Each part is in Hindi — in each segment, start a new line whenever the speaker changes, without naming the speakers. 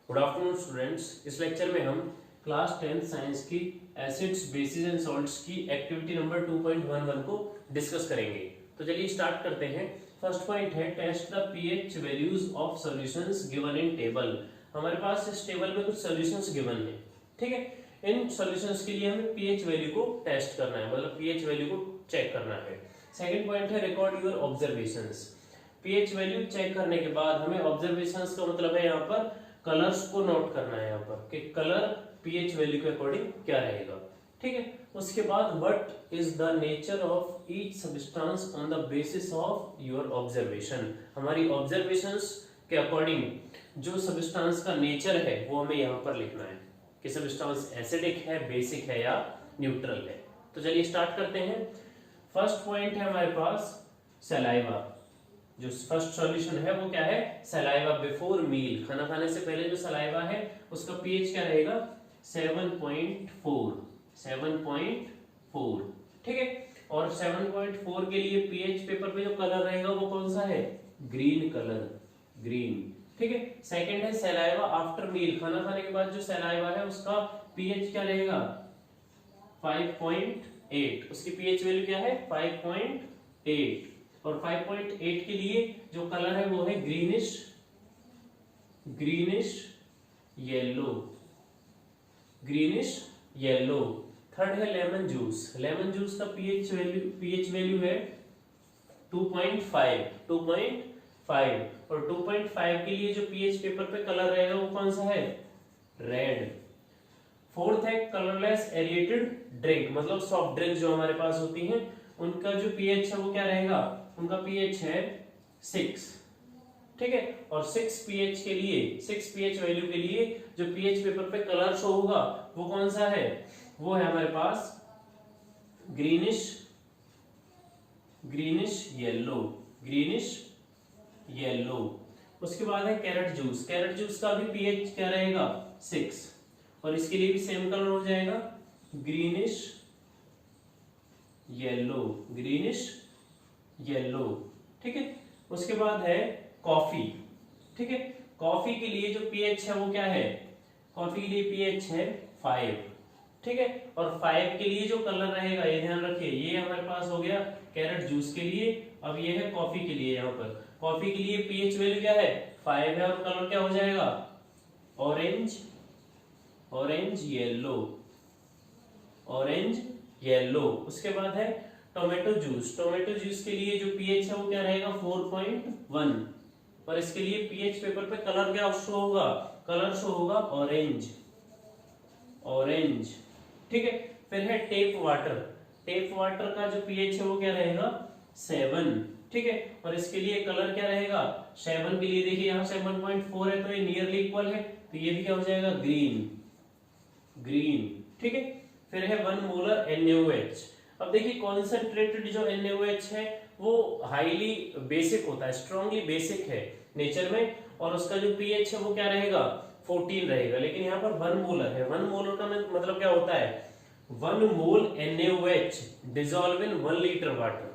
Good afternoon students. इस लेक्चर में हम क्लास 10th साइंस की एसिड्स बेसिस एंड सॉल्ट्स की एक्टिविटी नंबर 2.11 को डिस्कस करेंगे। तो चलिए स्टार्ट करते हैं। फर्स्ट पॉइंट है test the pH values of solutions given in table. हमारे पास इस टेबल में कुछ सॉल्यूशंस गिवन है, ठीक है। इन सॉल्यूशंस के लिए हमें पीएच वैल्यू को टेस्ट करना है, मतलब पीएच वैल्यू को चेक करना है। सेकंड पॉइंट है record your observations. PH value check करने के बाद हमें ऑब्जर्वेशंस का मतलब है यहाँ पर कलर्स को नोट करना है, यहाँ पर कि कलर पीएच वैल्यू के अकॉर्डिंग क्या रहेगा, ठीक है। उसके बाद what is the nature of each substance on the basis of your observation. हमारी ऑब्जर्वेशंस के अकॉर्डिंग जो सब्सटेंस का नेचर है वो हमें यहाँ पर लिखना है कि सब्सटेंस एसिडिक है, बेसिक है या न्यूट्रल है। तो चलिए स्टार्ट करते हैं। फर्स्ट पॉइंट है हमारे पास सलाइवा। जो फर्स्ट सॉल्यूशन है वो क्या है? Saliva before meal. खाना खाने से पहले जो सलाइवा है उसका पीएच क्या रहेगा? 7.4, 7.4, ठीक है। और 7.4 के लिए पीएच पेपर पे जो कलर रहेगा वो कौन सा है? ग्रीन कलर, ग्रीन, ठीक है। सेकंड है सलाइवा आफ्टर मील। खाना खाने के बाद जो सलाइवा है उसका पीएच क्या रहेगा? 5.8। उसकी पीएच वैल्यू क्या है? 5.8। और 5.8 के लिए जो कलर है वो है greenish, greenish yellow, greenish yellow. Third है लेमन जूस। लेमन जूस का पीएच वैल्यू है 2.5, 2.5। और 2.5 के लिए जो पीएच पेपर पे कलर रहेगा वो कौन सा है? रेड। फोर्थ है कलरलेस एरिएटेड ड्रिंक, मतलब सॉफ्ट ड्रिंक जो हमारे पास होती हैं उनका जो पीएच है वो क्या रहेगा? उनका पीएच है 6, ठीक है। और 6 पीएच के लिए, 6 पीएच वैल्यू के लिए जो पीएच पेपर पे कलर शो होगा वो कौन सा है? वो है हमारे पास greenish, greenish yellow, greenish yellow. उसके बाद है कैरेट जूस। कैरेट जूस का भी पीएच क्या रहेगा? 6। और इसके लिए भी सेम कलर हो जाएगा ग्रीनिश येलो, ग्रीनिश येलो, ठीक है। उसके बाद है कॉफी, ठीक है। कॉफी के लिए जो पीएच है वो क्या है? कॉफी के लिए पीएच है 5, ठीक है। और 5 के लिए जो कलर रहेगा, ये ध्यान रखिए, ये हमारे पास हो गया कैरेट जूस के लिए। अब ये है कॉफी के लिए। यहाँ पर कॉफी के लिए पीएच वैल्यू क्या है? 5 है। और कलर क्या हो जाएगा? Orange, orange yellow, orange yellow. उसके बाद है टोमेटो जूस। टोमेटो जूस के लिए जो पीएच है वो क्या रहेगा? 4.1। और इसके लिए पीएच पेपर पे कलर क्या शो होगा? कलर शो होगा ऑरेंज, ऑरेंज, ठीक है। फिर है टेप वाटर। टेप वाटर का जो पीएच है वो क्या रहेगा? 7, ठीक है। और इसके लिए कलर क्या रहेगा? 7 के लिए देखिए यहाँ 7.4 है तो ये नियरली इक्वल है, तो ये भी क्या हो जाएगा? ग्रीन, ग्रीन, ठीक है। फिर है 1 मोलर NaOH। अब देखिए कॉन्सेंट्रेटेड जो NaOH है वो हाईली बेसिक होता है, स्ट्रांगली बेसिक है नेचर में, और उसका जो पीएच है वो क्या रहेगा? 14 रहेगा। लेकिन यहाँ पर 1 मोलर है। 1 मोलर का मतलब क्या होता है? 1 मोल NaOH dissolve in 1 litre water.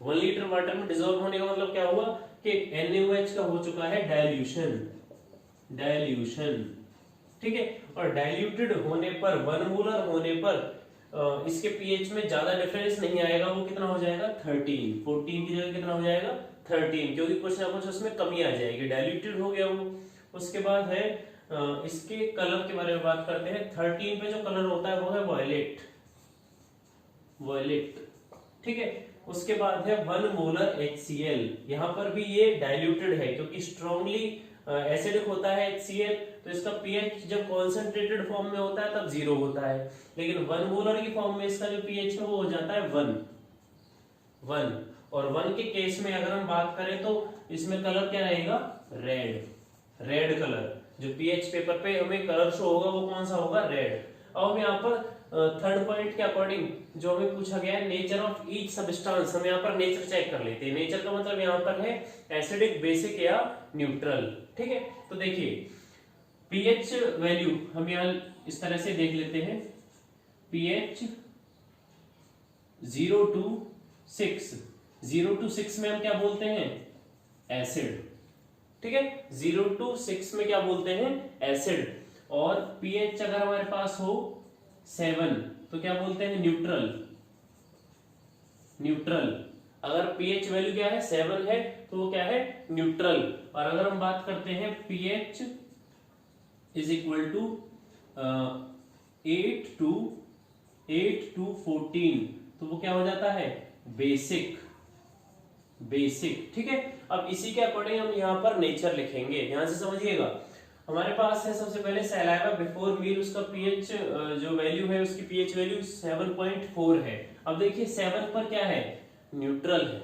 1 litre water में डिसॉल्व होने का मतलब क्या हुआ कि NaOH का हो चुका है डाइल्यूशन, डाइल्यूशन, ठीक है। और डाइल्यूटेड होने पर, 1 मोलर होने पर इसके पीएच में ज्यादा डिफरेंस नहीं आएगा। वो कितना हो जाएगा? 13, 14 की जगह कितना हो जाएगा? 13, क्योंकि कुछ ना कुछ उसमें कमी आ जाएगी, डाइल्यूटेड हो गया वो। उसके बाद है इसके कलर के बारे में बात करते हैं। 13 पे जो कलर होता है वो है वॉयलेट, वॉयलेट, ठीक है। उसके बाद है 1 मोलर HCl। यहाँ पर भी ये डाइल्यूटेड है क्योंकि स्ट्रांगली एसिडिक होता है HCl, तो इसका पीएच जब कॉन्सेंट्रेटेड फॉर्म में होता है तब 0 होता है, लेकिन 1 मोलर की फॉर्म में इसका जो पीएच है वो हो जाता है 1, 1। और 1 के केस में अगर हम बात करें तो इसमें कलर क्या रहेगा? Red, red colour. जो पीएच पेपर पे हमें कलर शो होगा वो कौन सा होगा? रेड। अब हम यहाँ पर थर्ड पॉइंट के अकॉर्डिंग जो हमें पूछा गया है नेचर ऑफ ईच सब्सटेंस, हम यहाँ पर नेचर चेक कर लेते हैं। नेचर का मतलब यहाँ पर है एसिडिक, बेसिक या न्यूट्रल, ठीक है। तो देखिए पीएच वैल्यू हम यहाँ इस तरह से देख लेते हैं। पीएच 0 to 6, 0 to 6 में हम क्या बोलते हैं? एसिड, ठीक है। 0 to 6 में क्या बोलते हैं, एसिड। और पीएच अगर हमारे पास हो 7 तो क्या बोलते हैं, न्यूट्रल। न्यूट्रल अगर पीएच वैल्यू क्या है 7 है तो वो क्या है, न्यूट्रल। और अगर हम बात करते हैं pH is equal to 8 to 14 तो वो क्या हो जाता है, बेसिक। बेसिक, ठीक है। अब इसी के अकॉर्डिंग हम यहाँ पर नेचर लिखेंगे, यहां से समझिएगा। हमारे पास है सबसे पहले सैलाइवा बिफोर मील, उसका पीएच जो वैल्यू है, उसकी पीएच वैल्यू 7.4 है। अब देखिए 7 पर क्या है, न्यूट्रल है।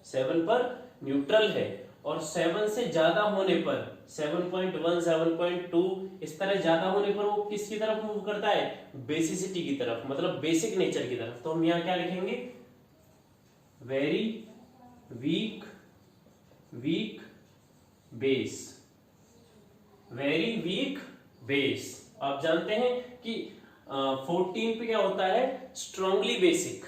7 पर न्यूट्रल है। और 7 से ज्यादा होने पर 7.1, 7.2 इस तरह ज्यादा होने पर वो किसकी तरफ मूव करता है, बेसिसिटी की तरफ, मतलब बेसिक नेचर की तरफ। तो हम यहाँ क्या लिखेंगे, very weak base. Very weak base. आप जानते हैं कि 14 पे क्या होता है, स्ट्रांगली बेसिक।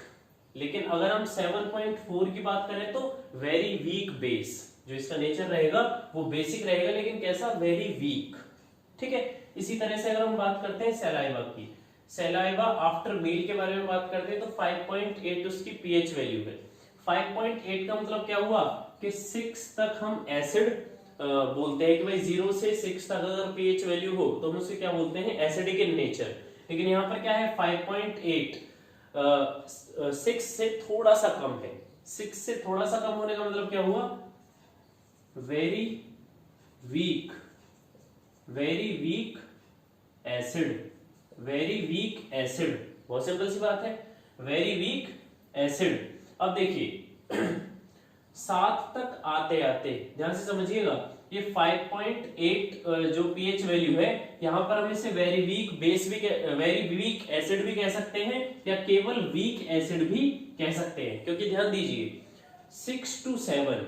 लेकिन अगर हम 7.4 की बात करें तो वेरी वीक बेस, जो इसका नेचर रहेगा वो बेसिक रहेगा, लेकिन कैसा, वेरी वीक, ठीक है। इसी तरह से अगर हम बात करते हैं सैलाइवा की, सैलाइवा आफ्टर मील के बारे में बात करते हैं तो 5.8 उसकी पीएच वैल्यू है। 5.8 का मतलब क्या हुआ कि 6 तक हम एसिड बोलते हैं कि भाई 0 से 6 तक अगर पीएच वैल्यू हो तो हम उसे क्या बोलते हैं, एसिडिक इन नेचर। लेकिन यहाँ पर क्या है 5.8 6 से थोड़ा सा कम है। 6 से थोड़ा सा कम होने का मतलब क्या हुआ, very weak acid. Very weak acid, बहुत सिंपल सी बात है, वेरी वीक एसिड। अब देखिए 7 तक आते आते ध्यान से समझिएगा, ये 5.8 जो पीएच वैल्यू है, यहां पर हम इसे वेरी वीक बेस भी, वेरी वीक एसिड भी कह सकते हैं, या केवल वीक एसिड भी कह सकते हैं। क्योंकि ध्यान दीजिए 6 to 7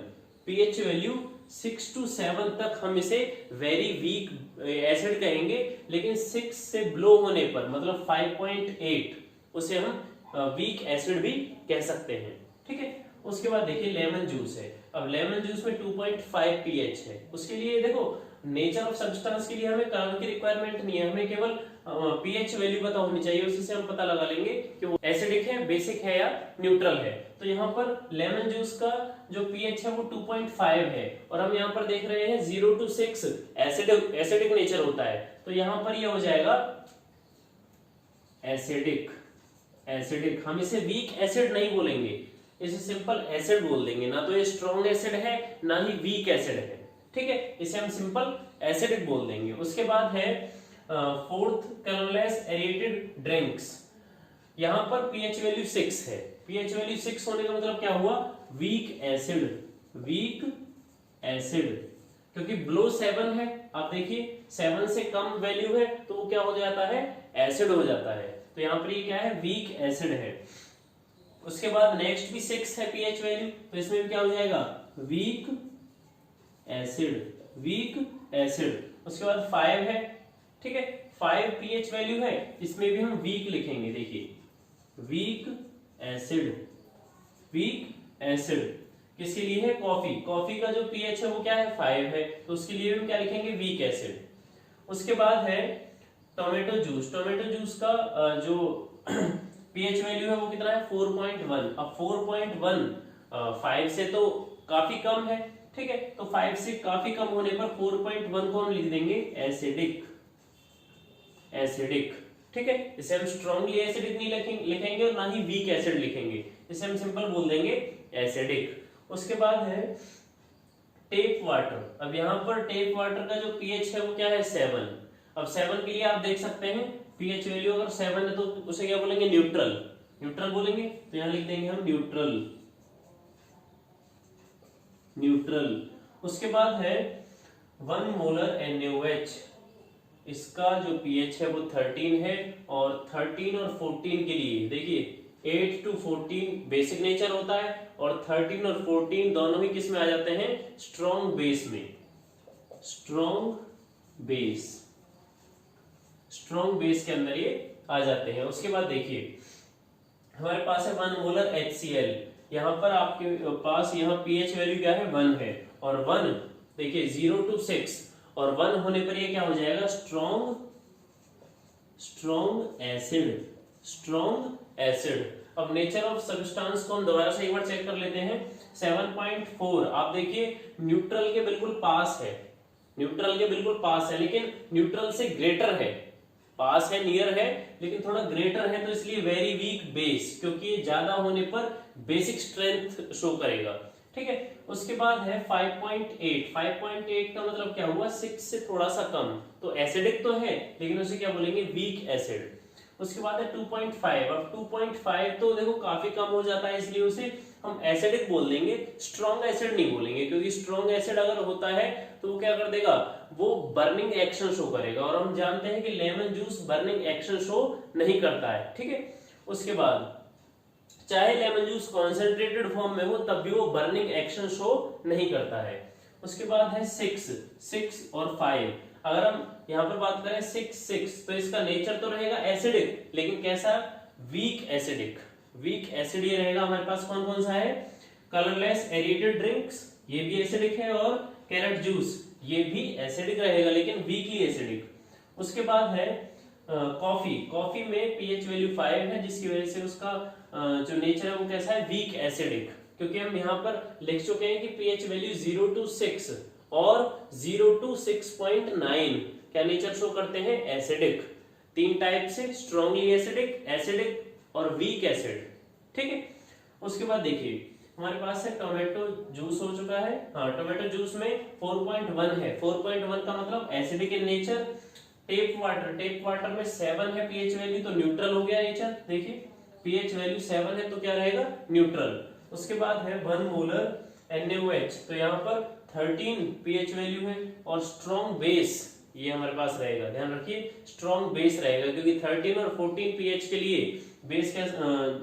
पीएच वैल्यू 6 to 7 तक हम इसे वेरी वीक एसिड कहेंगे, लेकिन 6 से बिलो होने पर मतलब 5.8 उसे हम वीक एसिड भी कह सकते हैं, ठीक है। उसके बाद देखिए लेमन जूस है। अब लेमन जूस में 2.5 पीएच है। उसके लिए देखो नेचर ऑफ सब्सटेंस के लिए हमें कलर की रिक्वायरमेंट नहीं है, हमें केवल पीएच वैल्यू पता होनी चाहिए, उसी से हम पता लगा लेंगे कि वो एसिडिक है, बेसिक है या न्यूट्रल है। तो यहाँ पर लेमन जूस का जो पीएच है वो 2.5 है, और हम यहाँ पर देख रहे हैं 0 to 6 एसिडिक नेचर होता है, तो यहाँ पर ये हो जाएगा एसिडिक। हम इसे वीक एसिड नहीं बोलेंगे, इसे सिंपल एसिड बोल देंगे। ना तो ये स्ट्रॉन्ग एसिड है ना ही वीक एसिड है, ठीक है, इसे हम सिंपल एसिडिक बोल देंगे। उसके बाद है फोर्थ, कलरलेस एरेटेड ड्रिंक्स। यहां पर पीएच वैल्यू 6 है। पीएच वैल्यू 6 होने का मतलब क्या हुआ, वीक एसिड। क्योंकि बिलो 7 है, आप देखिए 7 से कम वैल्यू है तो वो क्या हो जाता है, एसिड हो जाता है। तो यहाँ पर ये क्या है, वीक एसिड है। उसके बाद नेक्स्ट भी 6 है पीएच वैल्यू, तो इसमें भी क्या हो जाएगा, वीक एसिड। उसके बाद 5 है, ठीक है, 5 पीएच वैल्यू है, इसमें भी हम वीक लिखेंगे। देखिए वीक एसिड किसके लिए है, कॉफी का जो पीएच है वो क्या है, 5 है, तो उसके लिए हम क्या लिखेंगे, वीक एसिड। उसके बाद है टोमेटो जूस का जो पीएच वैल्यू है वो कितना है, 4.1। अब 4.1 5 से तो काफी कम है, ठीक है, तो 5 से काफी कम होने पर 4.1 को हम लिख देंगे एसिडिक, ठीक है। इसे हम स्ट्रांगली एसिडिक नहीं लिखेंगे और ना ही वीक एसिड लिखेंगे, इसे हम सिंपल बोल देंगे एसिडिक। उसके बाद है टेप वाटर। अब यहाँ पर टेप वाटर का जो पीएच है वो क्या है, 7। अब 7 के लिए आप देख सकते हैं पीएच वैल्यू अगर 7 है तो उसे क्या बोलेंगे, न्यूट्रल बोलेंगे। तो यहां लिख देंगे हम न्यूट्रल। उसके बाद है 1 मोलर NaOH। इसका जो पीएच है वो 13 है, और 13 और 14 के लिए देखिए 8 to 14 बेसिक नेचर होता है, और 13 और 14 दोनों ही किस में आ जाते हैं, स्ट्रॉन्ग बेस में। स्ट्रॉन्ग बेस के अंदर ये आ जाते हैं। उसके बाद देखिए हमारे पास है 1 मोलर HCl। यहाँ पर आपके पास यहाँ पीएच वैल्यू क्या है, 1 है, और 1 देखिए 0 to 6 और 1 होने पर ये क्या हो जाएगा, स्ट्रॉन्ग एसिड। अब नेचर ऑफ सब्सटेंस को हम दोबारा से एक बार चेक कर लेते हैं। 7.4 आप देखिए न्यूट्रल के बिल्कुल पास है, लेकिन न्यूट्रल से ग्रेटर है, पास है, नियर है, लेकिन थोड़ा ग्रेटर है, तो इसलिए वेरी वीक बेस, क्योंकि ये ज्यादा होने पर बेसिक स्ट्रेंथ शो करेगा। ठीक है, उसके बाद है 5.8 का मतलब क्या हुआ, 6 से थोड़ा सा कम, तो एसिडिक तो है लेकिन उसे क्या बोलेंगे, वीक एसिड। उसके बाद है 2.5, अब 2.5 तो देखो काफी कम हो जाता है, इसलिए उसे हम एसिडिक बोल देंगे, स्ट्रॉन्ग एसिड नहीं बोलेंगे, क्योंकि स्ट्रॉन्ग एसिड अगर होता है तो वो क्या कर देगा, वो बर्निंग एक्शन शो करेगा, और हम जानते हैं कि lemon juice burning action show नहीं करता है। ठीक है, उसके बाद चाहे लेमन जूस कॉन्सेंट्रेटेड फॉर्म में हो तब भी वो बर्निंग एक्शन शो नहीं करता है। उसके बाद है 6 और 5, अगर हम यहाँ पर बात करें 6 तो इसका नेचर तो रहेगा एसिडिक, लेकिन कैसा, वीक एसिड ये रहेगा। हमारे पास कौन कौन सा है, कलरलेस एरेटेड ड्रिंक्स, ये भी एसिडिक है, और कैरेट जूस ये भी एसिडिक रहेगा लेकिन वीकली एसिडिक। उसके बाद है कॉफी में पीएच वैल्यू 5 है, जिसकी वजह से उसका जो नेचर है वो कैसा है, वीक एसिडिक, क्योंकि हम यहाँ पर लिख चुके हैं कि पीएच वैल्यू 0 to 6 और 0 to 6.9 क्या नेचर शो करते हैं, एसिडिक। 3 टाइप से, स्ट्रॉन्गली एसिडिक और वीक एसिड। ठीक है, उसके बाद देखिए हमारे पास है टोमेटो जूस हो चुका है। हाँ, टोमेटो जूस में 4.1 है, 4.1 का मतलब acidic in nature. Tape water में 7 है पीएच वैल्यू, तो न्यूट्रल हो गया नेचर। देखिए पीएच वैल्यू 7 है तो क्या रहेगा, न्यूट्रल। उसके बाद है 1 मोलर NaOH, तो यहाँ पर 13 पीएच वैल्यू है, और स्ट्रॉन्ग बेस ये हमारे पास रहेगा, ध्यान रखिए स्ट्रॉन्ग बेस रहेगा, क्योंकि 13 और 14 पीएच के लिए बेस का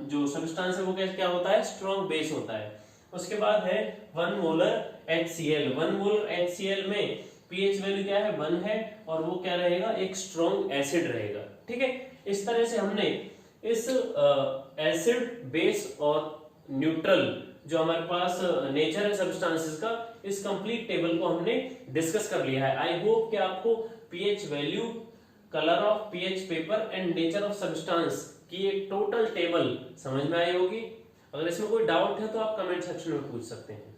जो सब्सटेंस है वो क्या होता है, स्ट्रॉन्ग बेस होता है। उसके बाद है 1 मोलर HCl, 1 मोलर HCl में पीएच वैल्यू क्या है, 1 है, और वो क्या रहेगा, एक स्ट्रॉन्ग एसिड रहेगा। ठीक है, इस तरह से हमने इस एसिड, बेस और न्यूट्रल जो हमारे पास नेचर है सब्सटेंसेस का, इस कंप्लीट टेबल को हमने डिस्कस कर लिया है। आई होप कि आपको pH value, colour of pH paper and nature of substance की एक टोटल टेबल समझ में आई होगी। अगर इसमें कोई डाउट है तो आप कमेंट सेक्शन में पूछ सकते हैं।